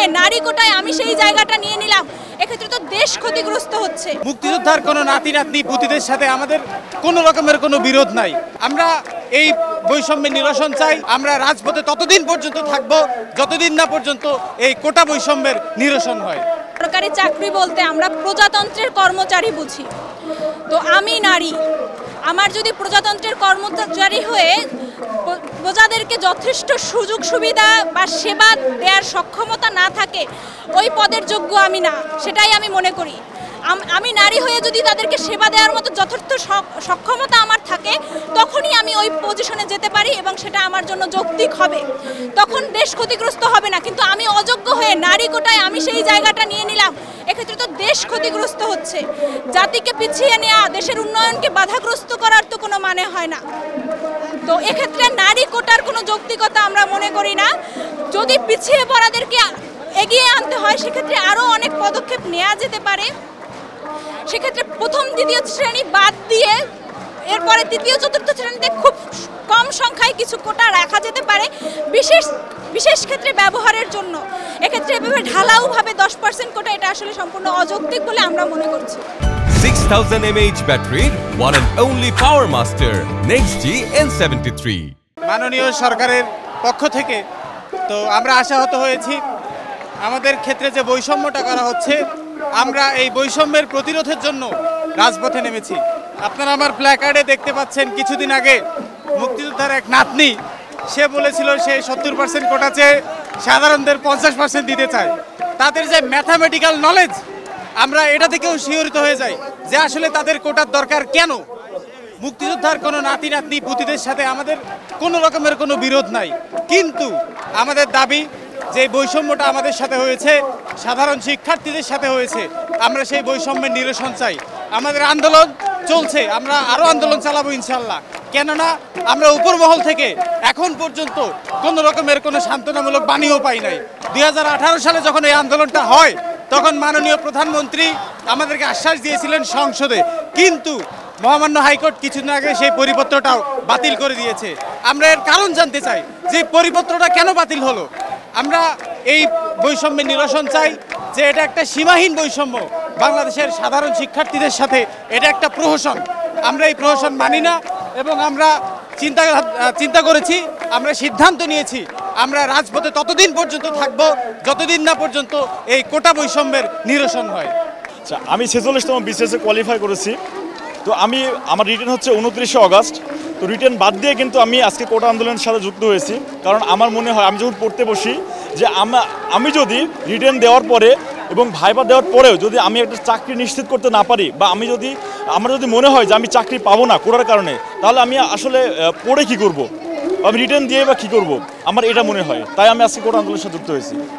হয়ে নারী কোটায় আমি সেই জায়গাটা নিয়ে নিলাম, এক্ষেত্রে তো দেশ ক্ষতিগ্রস্ত হচ্ছে। মুক্তিযোদ্ধার কোনো নাতি নাতনি পুতিদের সাথে আমাদের কোনো রকমের কোনো বিরোধ নাই। আমরা এই বৈষম্যের নিরসন চাই। আমরা রাজপথে ততদিন পর্যন্ত থাকব যতদিন না পর্যন্ত এই কোটা বৈষম্যের নিরসন হয়। সরকারি চাকরি বলতে আমরা প্রজাতন্ত্রের কর্মচারী বুঝি। তো আমি নারী, আমার যদি প্রজাতন্ত্রের কর্মচারী হয়ে প্রজাদেরকে যথেষ্ট সুযোগ সুবিধা বা সেবা দেওয়ার সক্ষমতা না থাকে, ওই পদের যোগ্য আমি না, সেটাই আমি মনে করি। আমি নারী হয়ে যদি তাদেরকে সেবা দেওয়ার মতো যথার্থ সক্ষমতা আমার থাকে, তখনই আমি ওই পজিশনে যেতে পারি এবং সেটা আমার জন্য যৌক্তিক হবে, তখন দেশ ক্ষতিগ্রস্ত হবে না। কিন্তু আমি অযোগ্য হয়ে নারী কোটায় আমি সেই জায়গাটা নিয়ে নিলাম, এক্ষেত্রে তো দেশ ক্ষতিগ্রস্ত হচ্ছে। জাতিকে পিছিয়ে নেওয়া, দেশের উন্নয়নকে বাধাগ্রস্ত করার তো কোনো মানে হয় না। তো এক্ষেত্রে নারী কোটার কোনো যৌক্তিকতা আমরা মনে করি না। যদি পিছিয়ে পড়াদেরকে এগিয়ে আনতে হয়, সেক্ষেত্রে আরও অনেক পদক্ষেপ নেওয়া যেতে পারে। সেক্ষেত্রে প্রথম দ্বিতীয় শ্রেণী বাদ দিয়ে এরপরে তৃতীয় চতুর্থ শ্রেণীতে খুব কম সংখ্যায় কিছু কোটা রাখা যেতে পারে বিশেষ ক্ষেত্রে ব্যবহারের জন্য। এক্ষেত্রে এভাবে ঢালাওভাবে 10% কোটা, এটা আসলে সম্পূর্ণ অযৌক্তিক বলে আমরা মনে করছি। 6000 mAh battery, one and only Power Master NextG N73। মাননীয় সরকারের পক্ষ থেকে তো আমরা আশাহত হয়েছি। আমাদের ক্ষেত্রে যে বৈষম্যটা করা হচ্ছে, আমরা এই বৈষম্যের প্রতিরোধের জন্য রাজপথে নেমেছি। আপনারা আমার প্ল্যাকার্ডে দেখতে পাচ্ছেন, কিছুদিন আগে মুক্তিযোদ্ধার এক নাতনি, সে বলেছিল সে 70% কোটা চেয়ে সাধারণদের 50% দিতে চায়। তাদের যে ম্যাথামেটিক্যাল নলেজ, আমরা এটা থেকেও শিহরিত হয়ে যাই যে আসলে তাদের কোটার দরকার কেন। মুক্তিযোদ্ধার কোনো নাতি নাতনি পুতিদের সাথে আমাদের কোনো রকমের কোনো বিরোধ নাই, কিন্তু আমাদের দাবি যে বৈষম্যটা আমাদের সাথে হয়েছে, সাধারণ শিক্ষার্থীদের সাথে হয়েছে, আমরা সেই বৈষম্যের নিরসন চাই। আমাদের আন্দোলন চলছে, আমরা আরও আন্দোলন চালাবো ইনশাল্লাহ। কেননা আমরা উপরমহল থেকে এখন পর্যন্ত কোনো রকমের কোনো সান্ত্বনামূলক বাণীও পাই নাই। 2018 সালে যখন এই আন্দোলনটা হয়, তখন মাননীয় প্রধানমন্ত্রী আমাদেরকে আশ্বাস দিয়েছিলেন সংসদে, কিন্তু মহামান্য হাইকোর্ট কিছুদিন আগে সেই পরিপত্রটাও বাতিল করে দিয়েছে। আমরা এর কারণ জানতে চাই যে পরিপত্রটা কেন বাতিল হলো। আমরা এই বৈষম্যের নিরসন চাই, যে এটা একটা সীমাহীন বৈষম্য। বাংলাদেশের সাধারণ শিক্ষার্থীদের সাথে এটা একটা প্রহসন। আমরা এই প্রহসন মানি না এবং আমরা চিন্তা করেছি, আমরা সিদ্ধান্ত নিয়েছি, আমরা রাজপথে ততদিন পর্যন্ত থাকব যতদিন না পর্যন্ত এই কোটা বৈষম্যের নিরসন হয়। আচ্ছা, আমি 46তম বিসিএসে কোয়ালিফাই করেছি। তো আমার রিটেন হচ্ছে 29শে অগাস্ট। তো রিটেন বাদ দিয়ে কিন্তু আমি আজকে কোটা আন্দোলনের সাথে যুক্ত হয়েছি। কারণ আমার মনে হয়, আমি যখন পড়তে বসি, যে আমি যদি রিটেন দেওয়ার পরে এবং ভাইবা দেওয়ার পরেও যদি আমি একটা চাকরি নিশ্চিত করতে না পারি, বা আমার যদি মনে হয় যে আমি চাকরি পাবো না কোটার কারণে, তাহলে আমি আসলে পড়ে কি করব, আমি রিটেন দিয়ে বা কী করব, আমার এটা মনে হয়। তাই আমি আজকে কোটা আন্দোলনের সাথে যুক্ত হয়েছি।